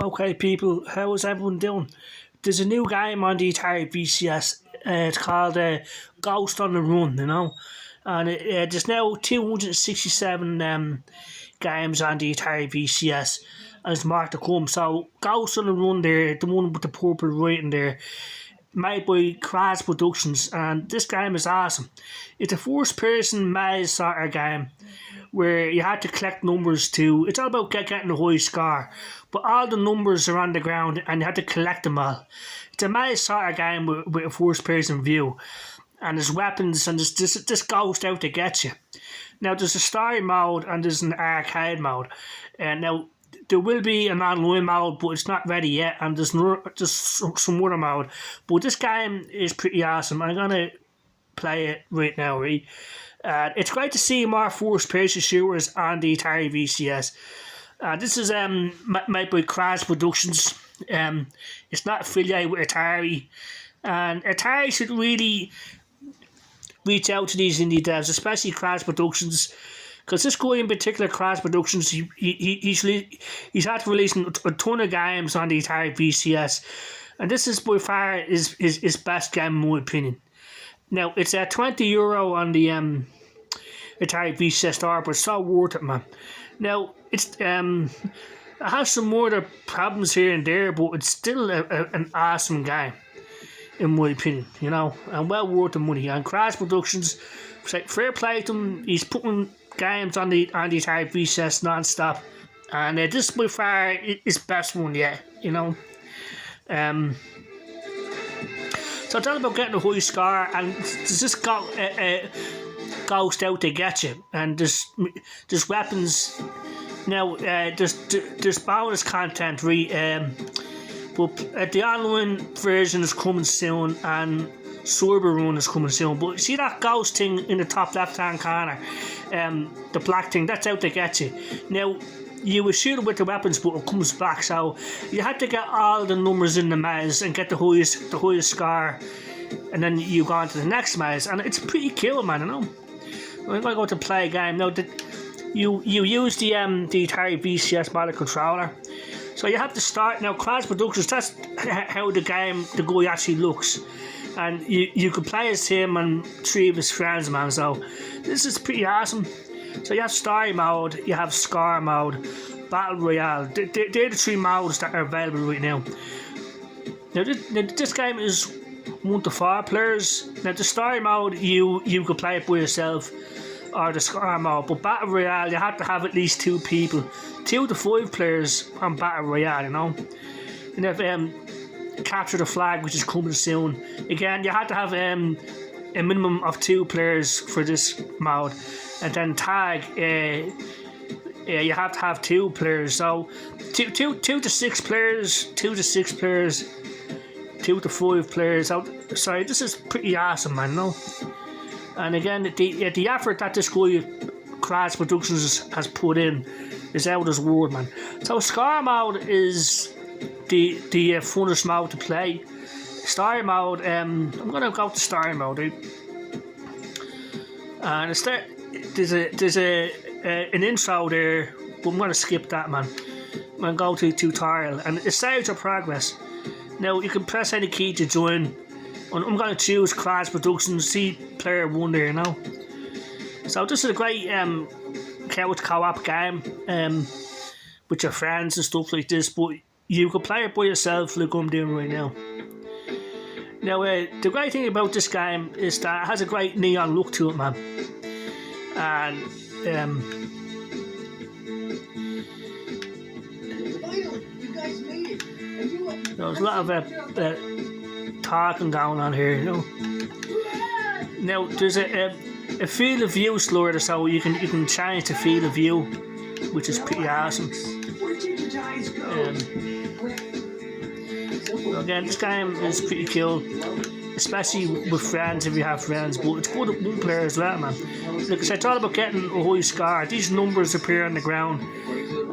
Okay, people, how is everyone doing? There's a new game on the Atari VCS. It's called Ghost on the Run, and there's now 267 games on the Atari VCS, and there's more to come. So, Ghost on the Run there, the one with the purple writing there, made by Crash Productions, and this game is awesome. It's a first-person maze sort of game where you had to collect numbers to. It's all about getting a high score, but all the numbers are on the ground and you had to collect them all. It's a maze sort of game with a first-person view, and there's weapons and there's this ghost out to get you. Now there's a story mode and there's an arcade mode, and now there will be an online mode, but it's not ready yet, and there's some other mode. But this game is pretty awesome. I'm gonna play it right now, right? It's great to see more first-person shooters on the Atari VCS. This is made by Crash Productions. It's not affiliated with Atari, and Atari should really reach out to these indie devs, especially Crash Productions, because this guy in particular, Crash Productions, he's had to release a ton of games on the Atari VCS, and this is by far his best game in my opinion. Now, it's at €20 on the Atari VCS store, but it's so worth it, man. Now, it has some more other problems here and there, but it's still an awesome game, in my opinion, and well worth the money. And Crash Productions, fair play to him, he's putting games on the Atari VCS non-stop, and this by far is best one yet, So it's all about getting a high score, and there's this ghost out to get you, and there's weapons. Now there's bonus content, but the online version is coming soon, and Cyber Run is coming soon. But you see that ghost thing in the top left hand corner, the black thing, that's out to get you. Now, you will shoot it with the weapons, but it comes back. So you have to get all the numbers in the maze and get the highest score, and then you go on to the next maze. And it's pretty cool, man. I'm gonna go to play a game now. You use the Atari VCS model controller, so you have to start now. Crash Productions, that's how the guy actually looks, and you can play as him and three of his friends, man. So this is pretty awesome. So you have story mode, you have score mode, battle royale. They're the three modes that are available right now. Now this game is 1 to 4 players. Now the story mode, you can play it by yourself, or the score mode. But battle royale, you have to have at least 2 people, 2 to 5 players on battle royale. And if capture the flag, which is coming soon. Again, you have to have a minimum of 2 players for this mode. And then tag, you have to have 2 players. So 2 to 6 players, 2 to 6 players, 2 to 5 players. So, sorry, this is pretty awesome, man. And again, the effort that this guy Crash Productions has put in is out of his word, man. So score mode is the funnest mode to play. Story mode, I'm gonna go to story mode, right? And there's an intro there, but I'm gonna skip that, man. I'm gonna go to tutorial, and it saves your progress. Now you can press any key to join. I'm gonna choose Crash Productions, see player 1 there, So this is a great couch co-op game with your friends and stuff like this, but you can play it by yourself like I'm doing right now. Now the great thing about this game is that it has a great neon look to it, man. And there's a lot of talking going on here, Now there's a field of view slider, so you can change the field of view, which is pretty awesome. Again, this game is pretty cool, especially with friends if you have friends, but it's good at 1 player as well, man. Like I said, it's all about getting a high score. These numbers appear on the ground,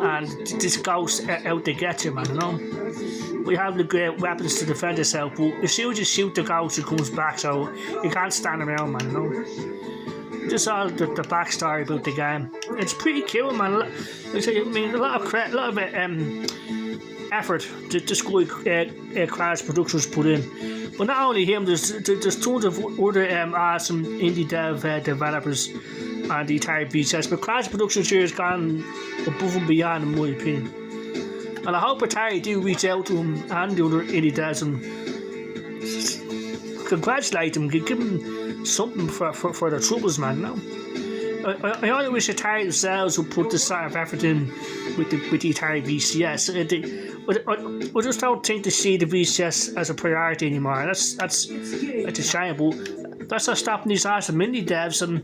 and this ghost out to get you, man, We have the great weapons to defend yourself, but as soon as you shoot the ghost, it comes back, so you can't stand around, man, just all the backstory about the game. It's pretty cool, man. I mean, a lot of effort this guy Crash Productions put in. But not only him, there's tons of other awesome indie developers on the Atari VCS. But Crash Productions here has gone above and beyond, in my opinion. And I hope Atari do reach out to him and the other indie devs and congratulate them, give them something for their troubles, man. No, I only wish Atari themselves would put this sort of effort in with the Atari VCS. I just don't think they see the VCS as a priority anymore. That's a shame, but that's not stopping these awesome indie devs. And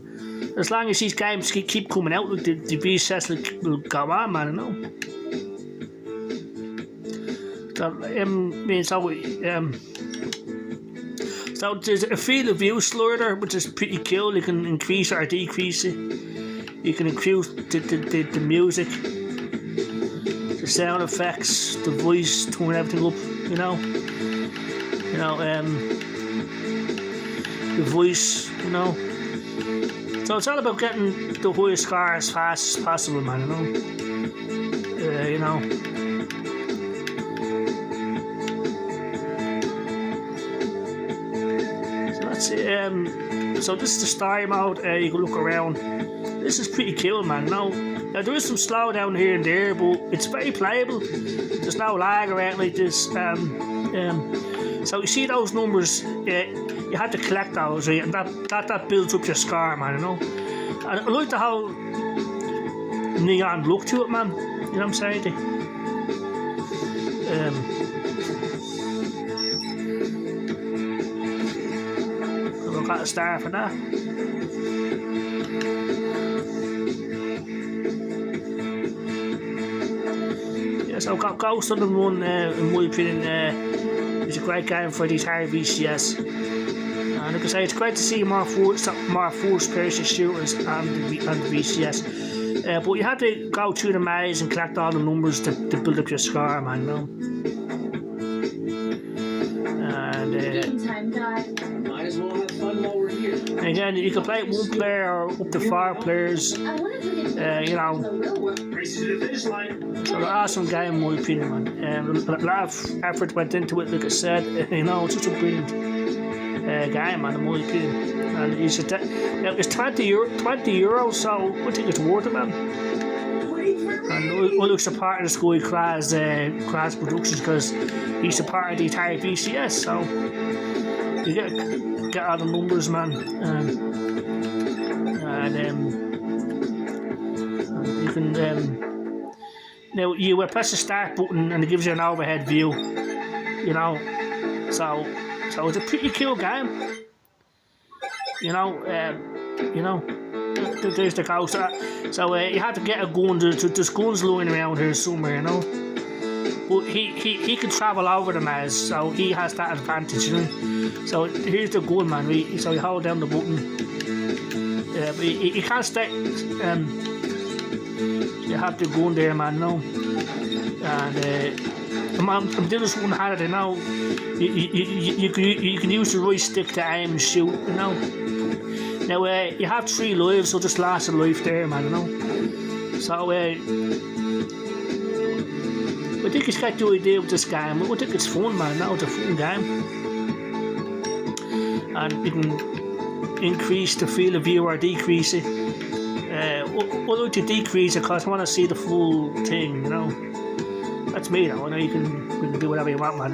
as long as these games keep coming out, the VCS will go on, man. You know. So there's a field of view slider, which is pretty cool. You can increase or decrease it. You can increase the music, the sound effects, the voice, turn everything up. The voice. So it's all about getting the highest score as fast as possible, man. So this is the story mode. You can look around. This is pretty cool, man. Now there is some slowdown here and there, but it's very playable. There's no lag or anything like this. So you see those numbers, you have to collect those, right? And that builds up your score, man. And I like the whole neon look to it, man. You know what I'm saying? Got a star for that. Yeah, so Ghost on the Run, in my opinion, is a great game for the Atari VCS. And like I say, it's great to see more first-person shooters on the VCS. But you have to go through the maze and collect all the numbers to build up your score, man. And again, you can play it one player or up to 4 players. So an awesome game, in my opinion, man. A lot of effort went into it, like I said. It's such a brilliant game, man, in my opinion. And it's €20, so I think it's worth it, man. And I look to part of this guy, Crash Productions, because he's a part of the Atari VCS, so you get all the numbers, man. You can now you press the start button and it gives you an overhead view. So it's a pretty cool game. There's the ghost. So you have to get a gun. There's guns lying around here somewhere, But he can travel over the maze, so he has that advantage, So here's the gun, man. So you hold down the button. But you can't stay. You have the gun there, man. And I'm doing this one-handed, You can use the right stick to aim and shoot, Now you have 3 lives, so just last a life there, man. So I think it's got the idea with this game. I think it's fun, man. It's a fun game. And you can increase the field of view or decrease it. I like to decrease it because I want to see the full thing, That's me, though. You can do whatever you want, man,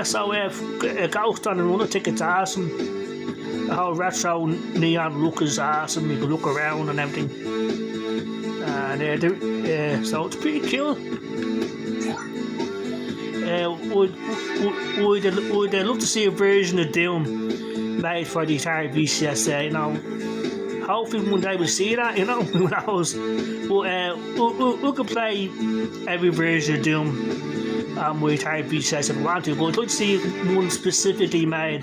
so Ghost on the Run, I think it's awesome. The whole retro neon look is awesome. You can look around and everything. And so it's pretty cool. I'd love to see a version of Doom made for the Atari VCS. Hopefully one day we'll see that. Who knows? But we could play every version of Doom on my Atari VCS if we want to. But I'd like to see one specifically made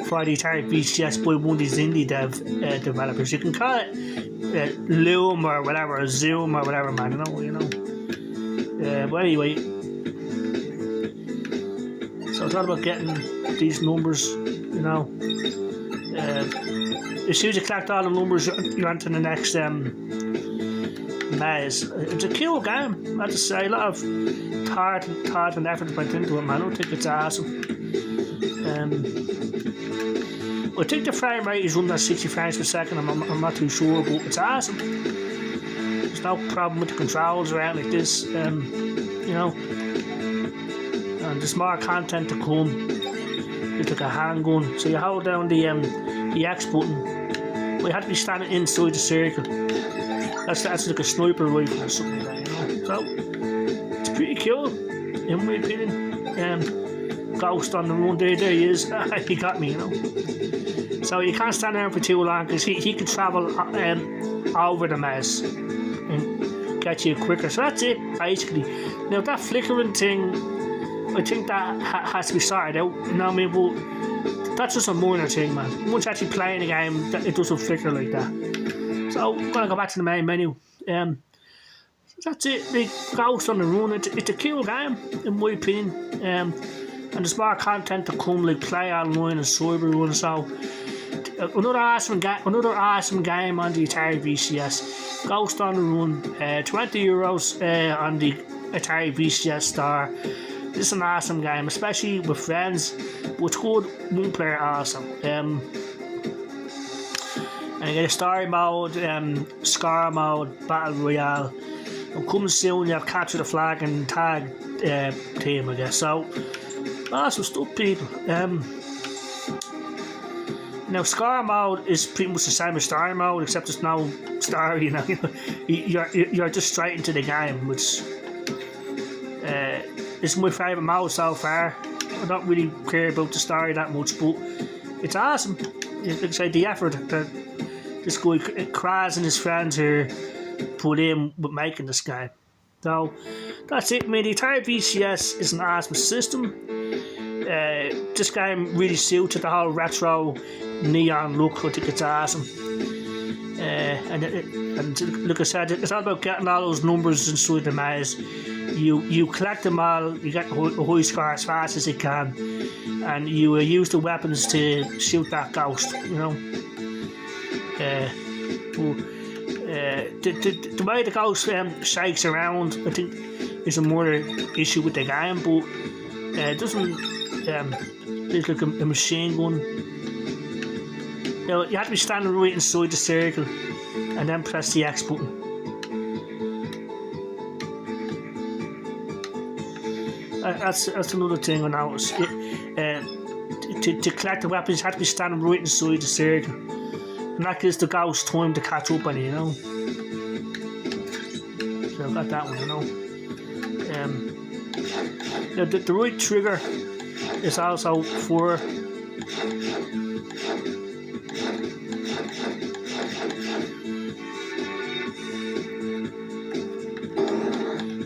for the Atari VCS by one of these indie developers. You can call it Loom or whatever, or Zoom or whatever, man. But anyway, so it's all about getting these numbers, As soon as you collect all the numbers, you're on to the next maze. It's a cool game, I have to say. A lot of thought and effort went into it, man. I don't think it's awesome. I think the frame rate is under 60 frames per second. I'm not too sure, but it's awesome. There's no problem with the controls or anything like this. You know, and there's more content to come. It's like a handgun, so you hold down the X button. But you have to be standing inside the circle. That's like a sniper rifle or something like that, you know. So it's pretty cool, in my opinion. Ghost on the run, there he is. He got me, you know. So you can't stand there for too long because he can travel over the maze and get you quicker. So that's it, basically. Now that flickering thing, I think that has to be sorted out. You know what I mean? But that's just a minor thing, man. Once you actually playing the game, it doesn't flicker like that. So I'm gonna go back to the main menu. That's it. Like Ghost on the Run. It's a cool game, in my opinion. And there's more content to come, like play online and cyber run. So another awesome game on the Atari VCS. Ghost on the Run. €20 on the Atari VCS store. This is an awesome game, especially with friends. But it's good one player also. And you get a story mode, score mode, battle royale. And coming soon, you have capture the flag and tag team, I guess. So awesome stuff, people. Now score mode is pretty much the same as story mode, except there's no story. You know, you're just straight into the game, which is my favourite mode so far. I don't really care about the story that much, but it's awesome. Like I say, the effort that this guy Kraz and his friends are put in with making this game. So that's it, man. The Atari VCS is an awesome system. This game really suits the whole retro neon look. I think it's awesome. And like I said, it's all about getting all those numbers inside the maze. You collect them all, you get a high score as fast as you can, and you use the weapons to shoot that ghost, you know. The way the ghost shakes around, I think, is a more issue with the game, but it doesn't. It's like a machine gun. Now, you have to be standing right inside the circle, and then press the X button. That's another thing I noticed. To collect the weapons, you have to be standing right inside the circle, and that gives the ghost time to catch up on you, you know. So I've got that one, you know. Now the right trigger is also for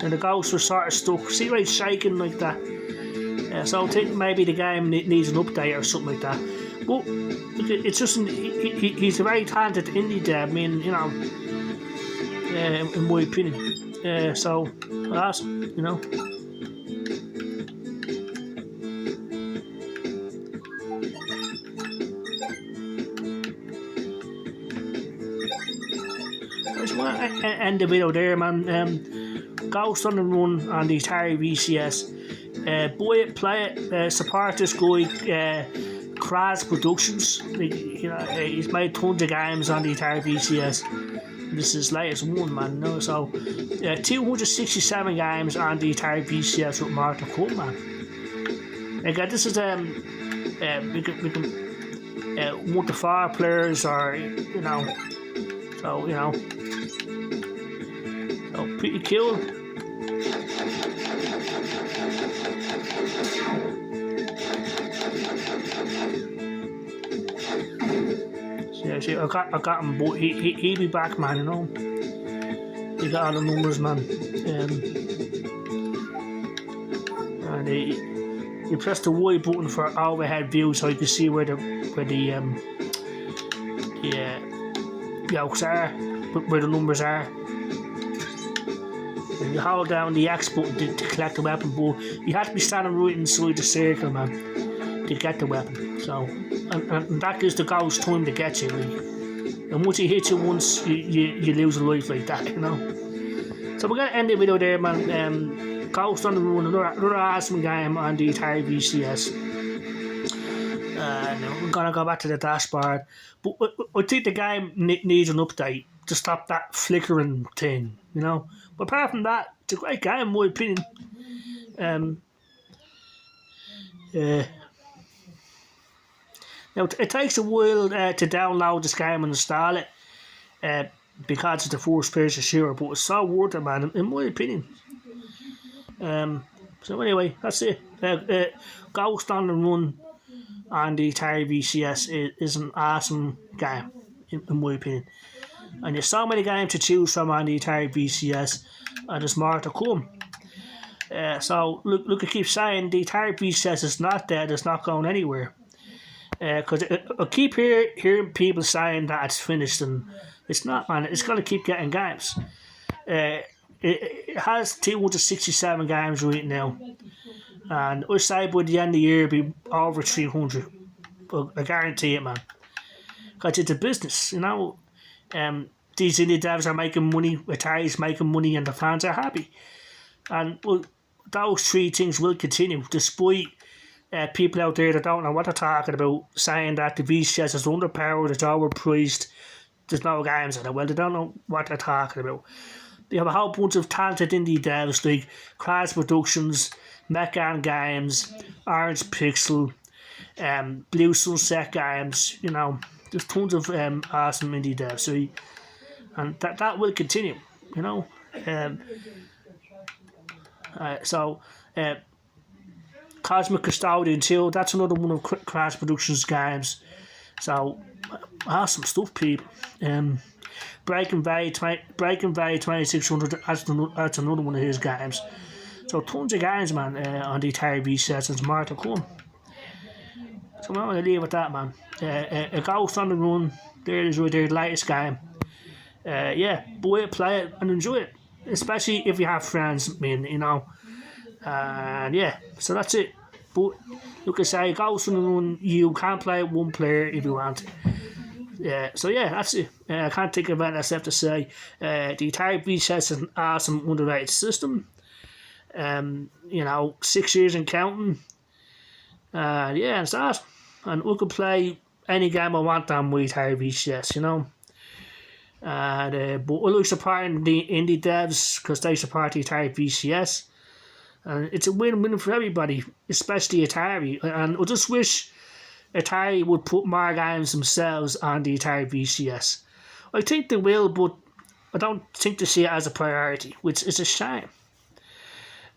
and the ghosts were sort of stuck. See why it's shaking like that? So I think maybe the game needs an update or something like that. But it's just he's a very talented indie dev. I mean, you know, in my opinion. So awesome, you know. I just want to end the video there, man. Ghost on the Run on the Atari VCS. Buy it, play it, support this guy, Kraz Productions. You know, he's made tons of games on the Atari VCS. This is his latest one, man. You know? So 267 games on the Atari VCS with more to come, man. Again, this is we can 1 to 4 players, or you know, so you know, so pretty cool. Yeah, see, I got him, but he'll be back, man. You know, he got all the numbers, man. And you press the Y button for overhead view, so you can see where the yokes are, where the numbers are. And you hold down the X button to collect the weapon, but you have to be standing right inside the circle, man, to get the weapon. So, and that gives the ghost time to get you. Like. And once he hits you once, you lose a life like that, you know. So we're gonna end the video there, man. Ghost on the Run, another awesome game on the Atari VCS. Now we're gonna go back to the dashboard, but I think the game needs an update to stop that flickering thing, you know. But apart from that, it's a great game in my opinion. Now it takes a while to download this game and install it because it's the first person shooter, but it's so worth it, man, in my opinion. So anyway, that's it. Ghost on the Run on the Atari VCS is an awesome game, in my opinion. And there's so many games to choose from on the Atari VCS, and there's more to come. So look, I keep saying the Atari VCS is not dead, it's not going anywhere. Because I keep hearing people saying that it's finished, and it's not, man. It's going to keep getting games. It has 267 games right now, and I say by the end of the year it'll be over 300. I guarantee it, man. Because it's a business, you know. These indie devs are making money, Atari's making money, and the fans are happy. And well, those three things will continue, despite people out there that don't know what they're talking about, saying that the VCS is underpowered, it's overpriced, there's no games in it. Well, they don't know what they're talking about. They have a whole bunch of talented indie devs like Crash Productions, Mechan Games, Orange Pixel, Blue Sunset Games, you know. There's tons of awesome indie devs, and that will continue, you know. Cosmic Custodian 2, that's another one of Crash Productions games. So, awesome stuff, people. Breaking Bay 2600, that's another one of his games. So, tons of games, man, on the Atari VCS, and more to come. So, I'm going to leave it at that, man. A Ghost on the Run, there it is right there, the latest game. Yeah, buy it, play it, and enjoy it. Especially if you have friends, I mean, you know. And yeah, so that's it. But you can say Ghost on the Run, you can play one player if you want. Yeah, so yeah, that's it. I can't think of anything else to say. The Atari VCS is an awesome underrated system. You know, 6 years and counting. Yeah, it's awesome. And we can play any game I want on my Atari VCS, you know. And but I like supporting the indie devs because they support the Atari VCS. And it's a win-win for everybody, especially Atari. And I just wish Atari would put more games themselves on the Atari VCS. I think they will, but I don't think they see it as a priority, which is a shame.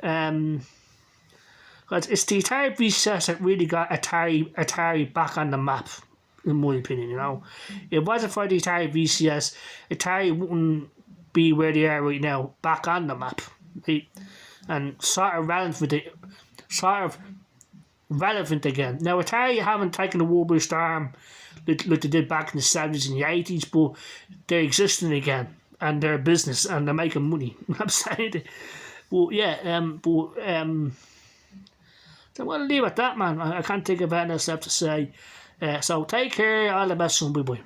Because it's the Atari VCS that really got Atari back on the map, in my opinion, you know. If it wasn't for the Atari VCS, Atari wouldn't be where they are right now, back on the map. And sort of relevant again. Now, Atari haven't taken the world by storm like they did back in the 70s and the 80s, but they're existing again, and they're a business, and they're making money. I'm saying it. But yeah, so I'm going to leave it at that, man. I can't think of anything else left to say. So take care, all the best, son, bye-bye.